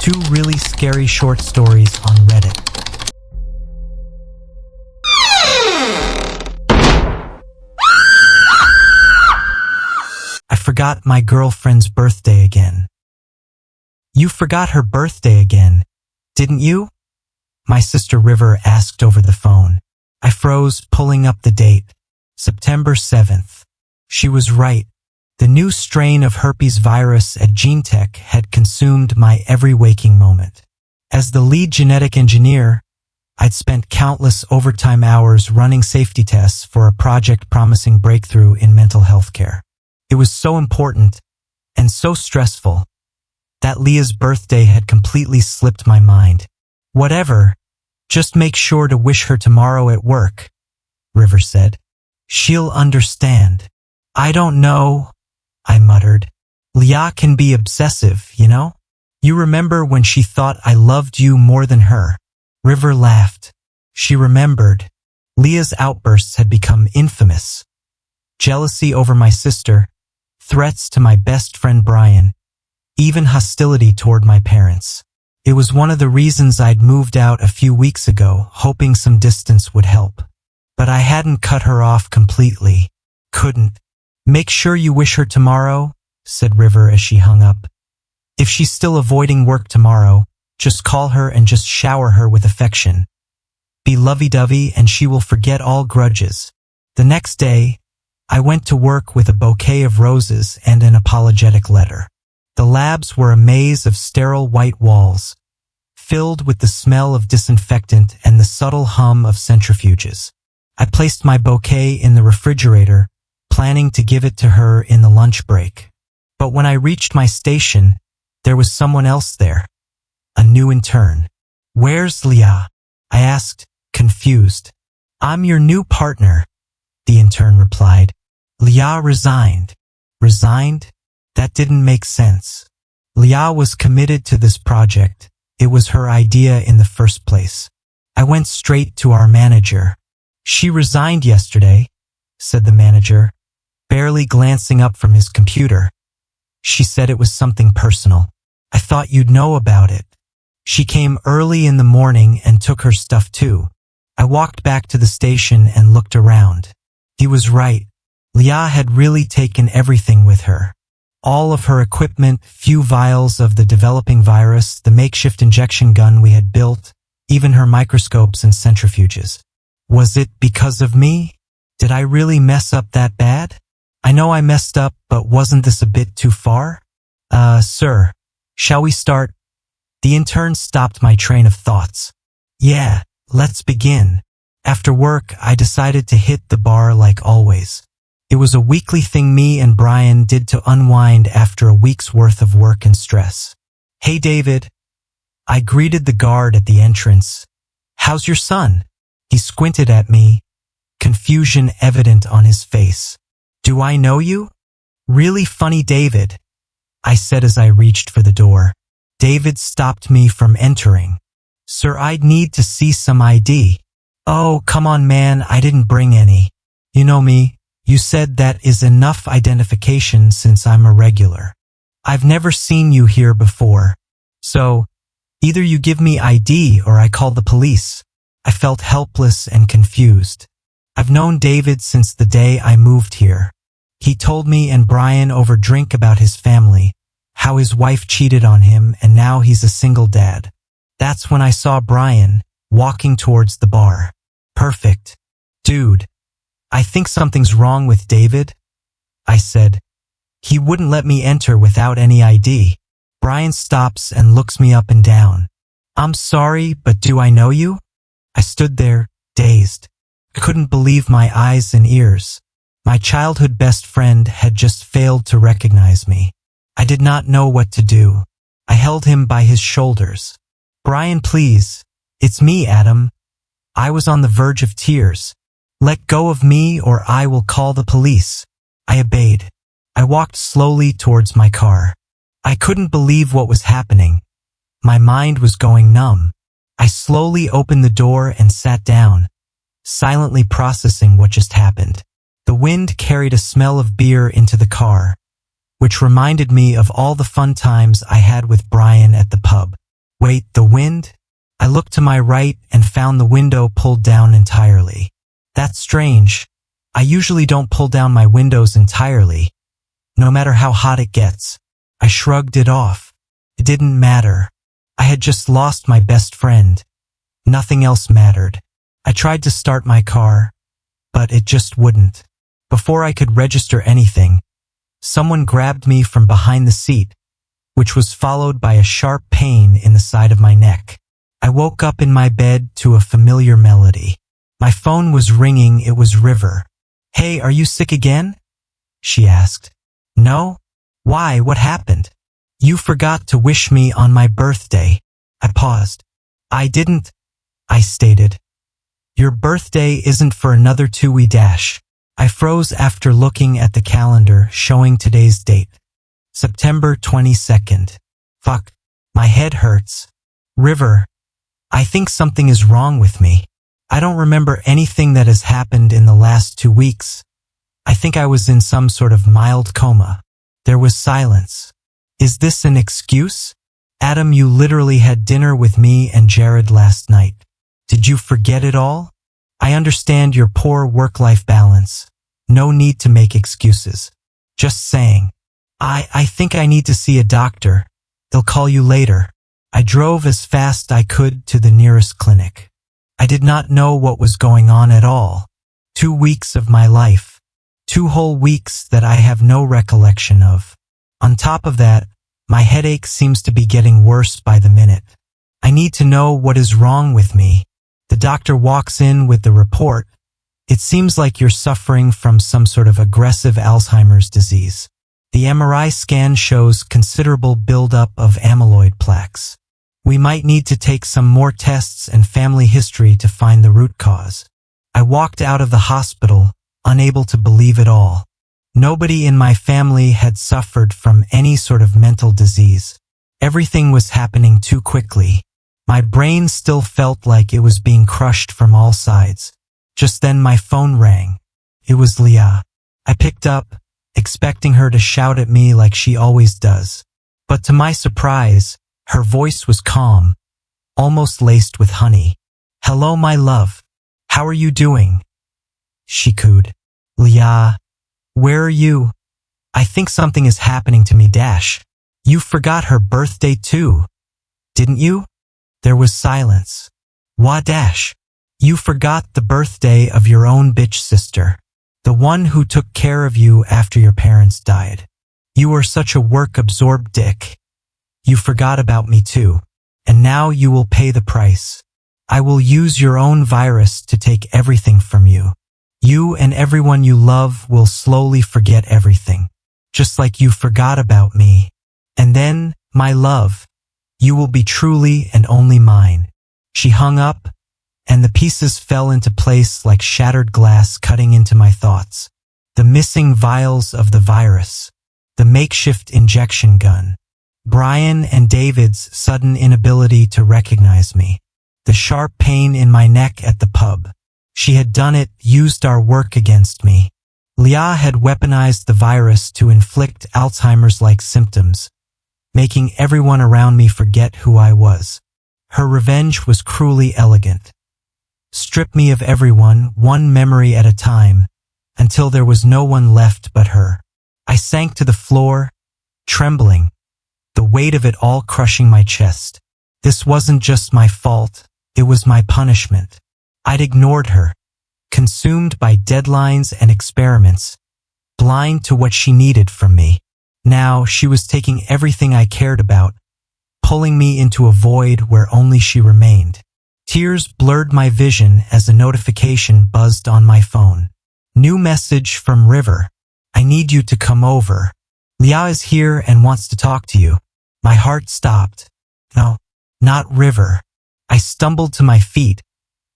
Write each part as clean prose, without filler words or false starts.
2 really scary short stories on Reddit. I forgot my girlfriend's birthday again. You forgot her birthday again, didn't you? My sister River asked over the phone. I froze, pulling up the date. September 7th. She was right. The new strain of herpes virus at GeneTech had consumed my every waking moment. As the lead genetic engineer, I'd spent countless overtime hours running safety tests for a project promising breakthrough in mental health care. It was so important and so stressful that Leah's birthday had completely slipped my mind. Whatever, just make sure to wish her tomorrow at work, River said. She'll understand. I don't know, I muttered. Leah can be obsessive, you know? You remember when she thought I loved you more than her? River laughed. She remembered. Leah's outbursts had become infamous. Jealousy over my sister, threats to my best friend Brian, even hostility toward my parents. It was one of the reasons I'd moved out a few weeks ago, hoping some distance would help. But I hadn't cut her off completely. Couldn't. Make sure you wish her tomorrow, said River as she hung up. If she's still avoiding work tomorrow, just call her and just shower her with affection. Be lovey-dovey and she will forget all grudges. The next day, I went to work with a bouquet of roses and an apologetic letter. The labs were a maze of sterile white walls, filled with the smell of disinfectant and the subtle hum of centrifuges. I placed my bouquet in the refrigerator, planning to give it to her in the lunch break. But when I reached my station, there was someone else there. A new intern. Where's Leah? I asked, confused. I'm your new partner, the intern replied. Leah resigned. Resigned? That didn't make sense. Leah was committed to this project. It was her idea in the first place. I went straight to our manager. She resigned yesterday, said the manager, barely glancing up from his computer. She said it was something personal. I thought you'd know about it. She came early in the morning and took her stuff too. I walked back to the station and looked around. He was right. Leah had really taken everything with her. All of her equipment, few vials of the developing virus, the makeshift injection gun we had built, even her microscopes and centrifuges. Was it because of me? Did I really mess up that bad? I know I messed up, but wasn't this a bit too far? Sir, shall we start? The intern stopped my train of thoughts. Yeah, let's begin. After work, I decided to hit the bar like always. It was a weekly thing me and Brian did to unwind after a week's worth of work and stress. Hey David. I greeted the guard at the entrance. How's your son? He squinted at me, confusion evident on his face. Do I know you? Really funny David, I said as I reached for the door. David stopped me from entering. Sir, I'd need to see some ID. Oh, come on man, I didn't bring any. You know me. You said that is enough identification since I'm a regular. I've never seen you here before. So, either you give me ID or I call the police. I felt helpless and confused. I've known David since the day I moved here. He told me and Brian over drink about his family, how his wife cheated on him and now he's a single dad. That's when I saw Brian, walking towards the bar. Perfect. Dude. I think something's wrong with David, I said. He wouldn't let me enter without any ID. Brian stops and looks me up and down. I'm sorry, but do I know you? I stood there, dazed. I couldn't believe my eyes and ears. My childhood best friend had just failed to recognize me. I did not know what to do. I held him by his shoulders. Brian, please. It's me, Adam. I was on the verge of tears. Let go of me or I will call the police. I obeyed. I walked slowly towards my car. I couldn't believe what was happening. My mind was going numb. I slowly opened the door and sat down, silently processing what just happened. The wind carried a smell of beer into the car, which reminded me of all the fun times I had with Brian at the pub. Wait, the wind? I looked to my right and found the window pulled down entirely. That's strange. I usually don't pull down my windows entirely, no matter how hot it gets. I shrugged it off. It didn't matter. I had just lost my best friend. Nothing else mattered. I tried to start my car, but it just wouldn't. Before I could register anything, someone grabbed me from behind the seat, which was followed by a sharp pain in the side of my neck. I woke up in my bed to a familiar melody. My phone was ringing. It was River. "Hey, are you sick again?" she asked. "No? Why, what happened?" "You forgot to wish me on my birthday." I paused. "I didn't," I stated. "Your birthday isn't for another 2 dash." I froze after looking at the calendar showing today's date. September 22nd. Fuck. My head hurts. River, I think something is wrong with me. I don't remember anything that has happened in the last 2 weeks. I think I was in some sort of mild coma. There was silence. Is this an excuse? Adam, you literally had dinner with me and Jared last night. Did you forget it all? I understand your poor work-life balance. No need to make excuses. Just saying. I think I need to see a doctor. They'll call you later. I drove as fast I could to the nearest clinic. I did not know what was going on at all. 2 weeks of my life. 2 whole weeks that I have no recollection of. On top of that, my headache seems to be getting worse by the minute. I need to know what is wrong with me. The doctor walks in with the report. It seems like you're suffering from some sort of aggressive Alzheimer's disease. The MRI scan shows considerable buildup of amyloid plaques. We might need to take some more tests and family history to find the root cause. I walked out of the hospital, unable to believe it all. Nobody in my family had suffered from any sort of mental disease. Everything was happening too quickly. My brain still felt like it was being crushed from all sides. Just then my phone rang. It was Leah. I picked up, expecting her to shout at me like she always does. But to my surprise, her voice was calm, almost laced with honey. "Hello, my love. How are you doing?" she cooed. "Leah, where are you? I think something is happening to me dash. You forgot her birthday too, didn't you?" There was silence. "Wah dash? You forgot the birthday of your own bitch sister. The one who took care of you after your parents died. You were such a work-absorbed dick. You forgot about me too. And now you will pay the price. I will use your own virus to take everything from you. You and everyone you love will slowly forget everything. Just like you forgot about me. And then, my love, you will be truly and only mine." She hung up, and the pieces fell into place like shattered glass cutting into my thoughts. The missing vials of the virus. The makeshift injection gun. Brian and David's sudden inability to recognize me. The sharp pain in my neck at the pub. She had done it, used our work against me. Leah had weaponized the virus to inflict Alzheimer's-like symptoms, making everyone around me forget who I was. Her revenge was cruelly elegant. Strip me of everyone, one memory at a time, until there was no one left but her. I sank to the floor, trembling, the weight of it all crushing my chest. This wasn't just my fault, it was my punishment. I'd ignored her, consumed by deadlines and experiments, blind to what she needed from me. Now she was taking everything I cared about, pulling me into a void where only she remained. Tears blurred my vision as a notification buzzed on my phone. New message from River. I need you to come over. Leah is here and wants to talk to you. My heart stopped. No, not River. I stumbled to my feet,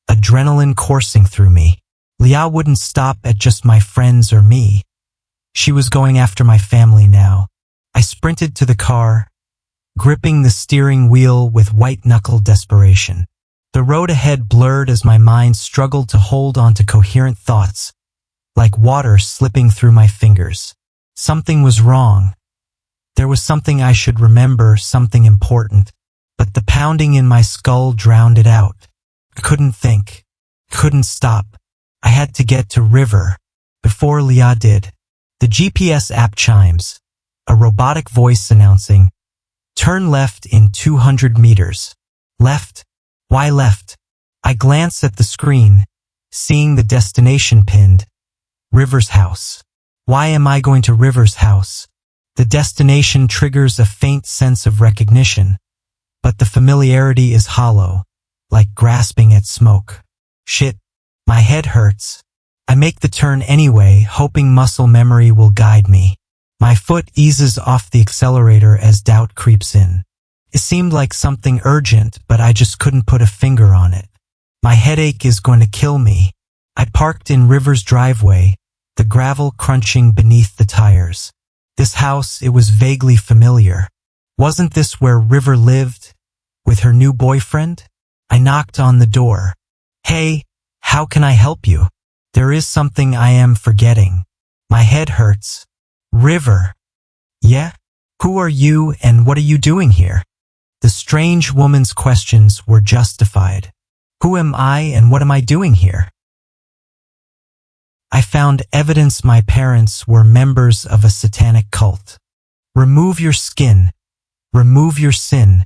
adrenaline coursing through me. Leah wouldn't stop at just my friends or me. She was going after my family now. I sprinted to the car, gripping the steering wheel with white-knuckle desperation. The road ahead blurred as my mind struggled to hold on to coherent thoughts, like water slipping through my fingers. Something was wrong. There was something I should remember, something important. but the pounding in my skull drowned it out. I couldn't think. Couldn't stop. I had to get to River. Before Leah did. The GPS app chimes. A robotic voice announcing, "Turn left in 200 meters. Left? Why left?" I glance at the screen, seeing the destination pinned. River's house. Why am I going to River's house? The destination triggers a faint sense of recognition, but the familiarity is hollow, like grasping at smoke. Shit, my head hurts. I make the turn anyway, hoping muscle memory will guide me. My foot eases off the accelerator as doubt creeps in. It seemed like something urgent, but I just couldn't put a finger on it. My headache is going to kill me. I parked in River's driveway, the gravel crunching beneath the tires. This house, it was vaguely familiar. Wasn't this where River lived? With her new boyfriend? I knocked on the door. "Hey, how can I help you? There is something I am forgetting. My head hurts." "River." "Yeah? Who are you and what are you doing here?" The strange woman's questions were justified. Who am I and what am I doing here? I found evidence my parents were members of a satanic cult. Remove your skin. Remove your sin.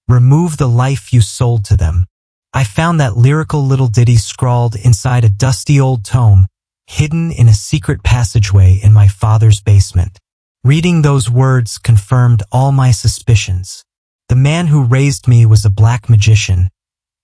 Remove the life you sold to them. I found that lyrical little ditty scrawled inside a dusty old tome, hidden in a secret passageway in my father's basement. Reading those words confirmed all my suspicions. The man who raised me was a black magician,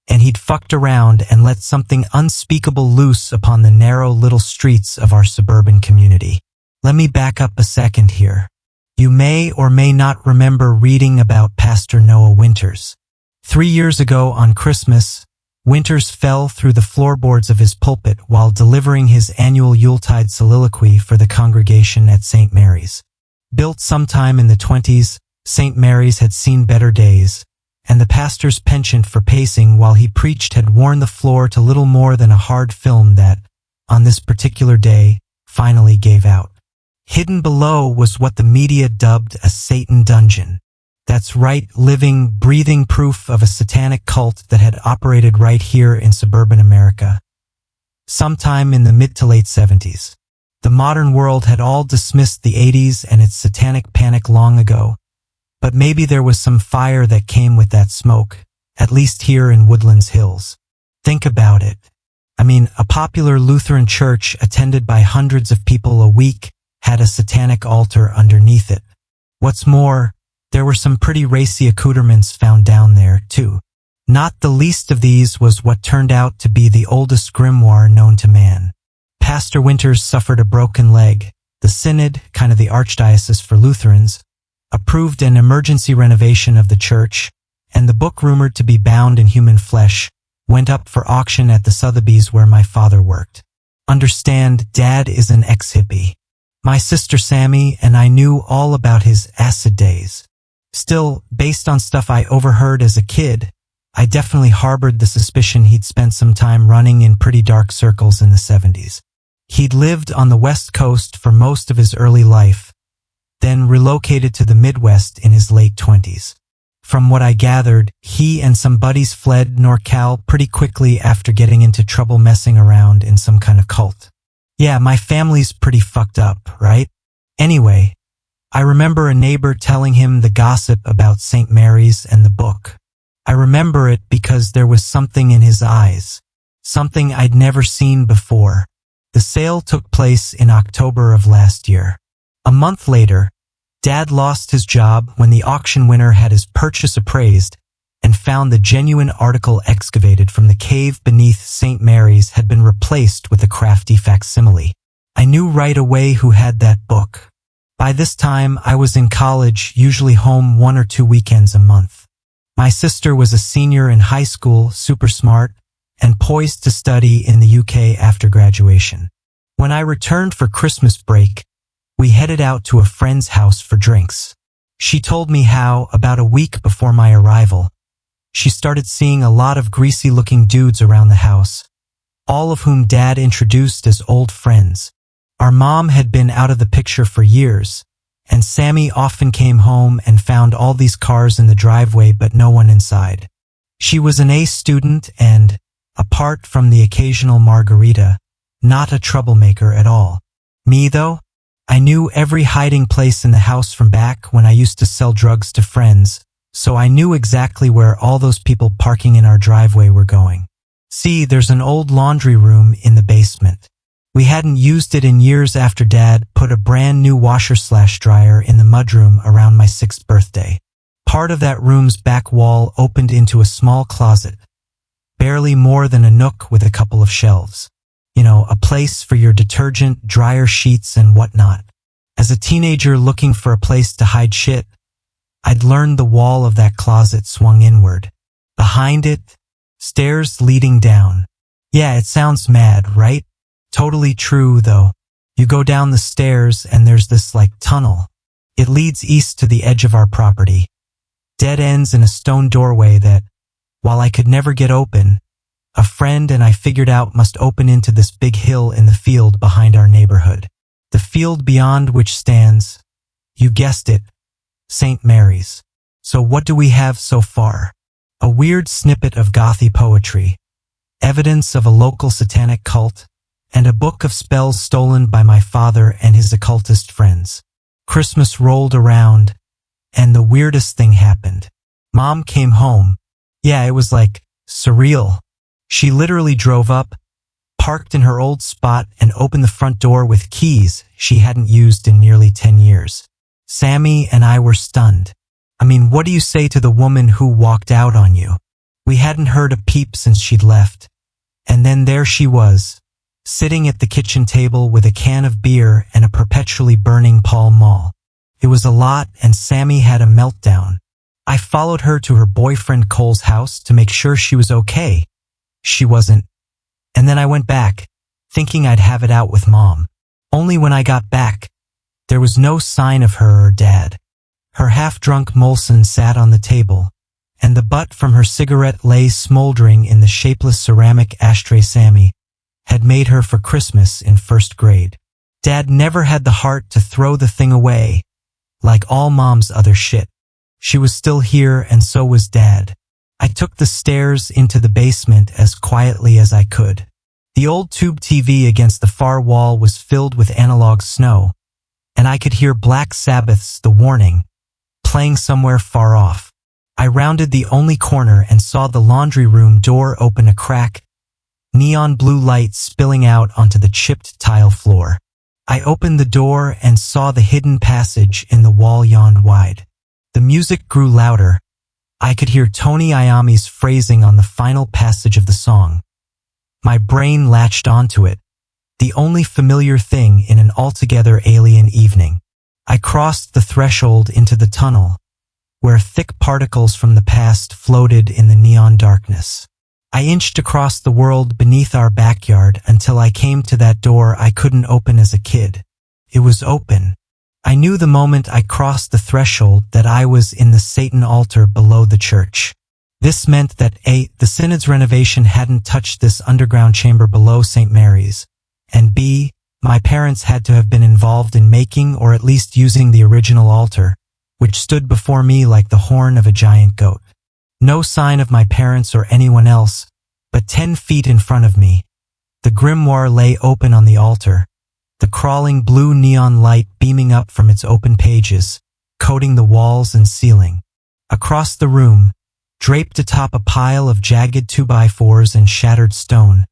and he'd fucked around and let something unspeakable loose upon the narrow little streets of our suburban community. Let me back up a second here. You may or may not remember reading about Pastor Noah Winters. 3 years ago on Christmas, Winters fell through the floorboards of his pulpit while delivering his annual Yuletide soliloquy for the congregation at St. Mary's. Built sometime in the 20s, St. Mary's had seen better days, and the pastor's penchant for pacing while he preached had worn the floor to little more than a hard film that, on this particular day, finally gave out. Hidden below was what the media dubbed a Satan dungeon. That's right, living, breathing proof of a satanic cult that had operated right here in suburban America. Sometime in the mid to late 70s. The modern world had all dismissed the 80s and its satanic panic long ago, but maybe there was some fire that came with that smoke, at least here in Woodlands Hills. Think about it. I mean, a popular Lutheran church attended by hundreds of people a week had a satanic altar underneath it. What's more, there were some pretty racy accoutrements found down there, too. Not the least of these was what turned out to be the oldest grimoire known to man. Pastor Winters suffered a broken leg. The Synod, kind of the Archdiocese for Lutherans, approved an emergency renovation of the church, and the book rumored to be bound in human flesh went up for auction at the Sotheby's where my father worked. Understand, Dad is an ex-hippie. My sister Sammy and I knew all about his acid days. Still, based on stuff I overheard as a kid, I definitely harbored the suspicion he'd spent some time running in pretty dark circles in the 70s. He'd lived on the West Coast for most of his early life, then relocated to the Midwest in his late 20s. From what I gathered, he and some buddies fled NorCal pretty quickly after getting into trouble messing around in some kind of cult. Yeah, my family's pretty fucked up, right? Anyway, I remember a neighbor telling him the gossip about St. Mary's and the book. I remember it because there was something in his eyes, something I'd never seen before. The sale took place in October of last year. A month later, Dad lost his job when the auction winner had his purchase appraised and found the genuine article excavated from the cave beneath St. Mary's had been replaced with a crafty facsimile. I knew right away who had that book. By this time, I was in college, usually home 1 or 2 weekends a month. My sister was a senior in high school, super smart, and poised to study in the UK after graduation. When I returned for Christmas break, we headed out to a friend's house for drinks. She told me how, about a week before my arrival, she started seeing a lot of greasy-looking dudes around the house, all of whom Dad introduced as old friends. Our mom had been out of the picture for years, and Sammy often came home and found all these cars in the driveway but no one inside. She was an A student and, apart from the occasional margarita, not a troublemaker at all. Me, though? I knew every hiding place in the house from back when I used to sell drugs to friends, so I knew exactly where all those people parking in our driveway were going. See, there's an old laundry room in the basement. We hadn't used it in years after Dad put a brand new washer/dryer in the mudroom around my 6th birthday. Part of that room's back wall opened into a small closet, barely more than a nook with a couple of shelves. You know, a place for your detergent, dryer sheets, and whatnot. As a teenager looking for a place to hide shit, I'd learned the wall of that closet swung inward. Behind it, stairs leading down. Yeah, it sounds mad, right? Totally true, though. You go down the stairs and there's this, tunnel. It leads east to the edge of our property. Dead ends in a stone doorway that, while I could never get open, a friend and I figured out must open into this big hill in the field behind our neighborhood. The field beyond which stands, you guessed it, St. Mary's. So what do we have so far? A weird snippet of gothy poetry, evidence of a local satanic cult, and a book of spells stolen by my father and his occultist friends. Christmas rolled around, and the weirdest thing happened. Mom came home. Yeah, it was surreal. She literally drove up, parked in her old spot, and opened the front door with keys she hadn't used in nearly 10 years. Sammy and I were stunned. I mean, what do you say to the woman who walked out on you? We hadn't heard a peep since she'd left. And then there she was, sitting at the kitchen table with a can of beer and a perpetually burning Pall Mall. It was a lot, and Sammy had a meltdown. I followed her to her boyfriend Cole's house to make sure she was okay. She wasn't. And then I went back, thinking I'd have it out with Mom. Only when I got back, there was no sign of her or Dad. Her half-drunk Molson sat on the table, and the butt from her cigarette lay smoldering in the shapeless ceramic ashtray Sammy had made her for Christmas in 1st grade. Dad never had the heart to throw the thing away, like all Mom's other shit. She was still here, and so was Dad. I took the stairs into the basement as quietly as I could. The old tube TV against the far wall was filled with analog snow, and I could hear Black Sabbath's The Warning playing somewhere far off. I rounded the only corner and saw the laundry room door open a crack, neon blue light spilling out onto the chipped tile floor. I opened the door and saw the hidden passage in the wall yawned wide. The music grew louder. I could hear Tony Iommi's phrasing on the final passage of the song. My brain latched onto it, the only familiar thing in an altogether alien evening. I crossed the threshold into the tunnel, where thick particles from the past floated in the neon darkness. I inched across the world beneath our backyard until I came to that door I couldn't open as a kid. It was open. I knew the moment I crossed the threshold that I was in the Satan altar below the church. This meant that A, the synod's renovation hadn't touched this underground chamber below St. Mary's, and B, my parents had to have been involved in making or at least using the original altar, which stood before me like the horn of a giant goat. No sign of my parents or anyone else, but 10 feet in front of me, the grimoire lay open on the altar, the crawling blue neon light beaming up from its open pages, coating the walls and ceiling. Across the room, draped atop a pile of jagged 2x4s and shattered stone,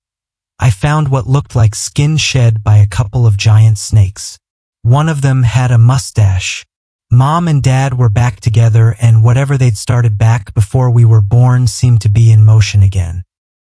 I found what looked like skin shed by a couple of giant snakes. One of them had a mustache. Mom and Dad were back together, and whatever they'd started back before we were born seemed to be in motion again.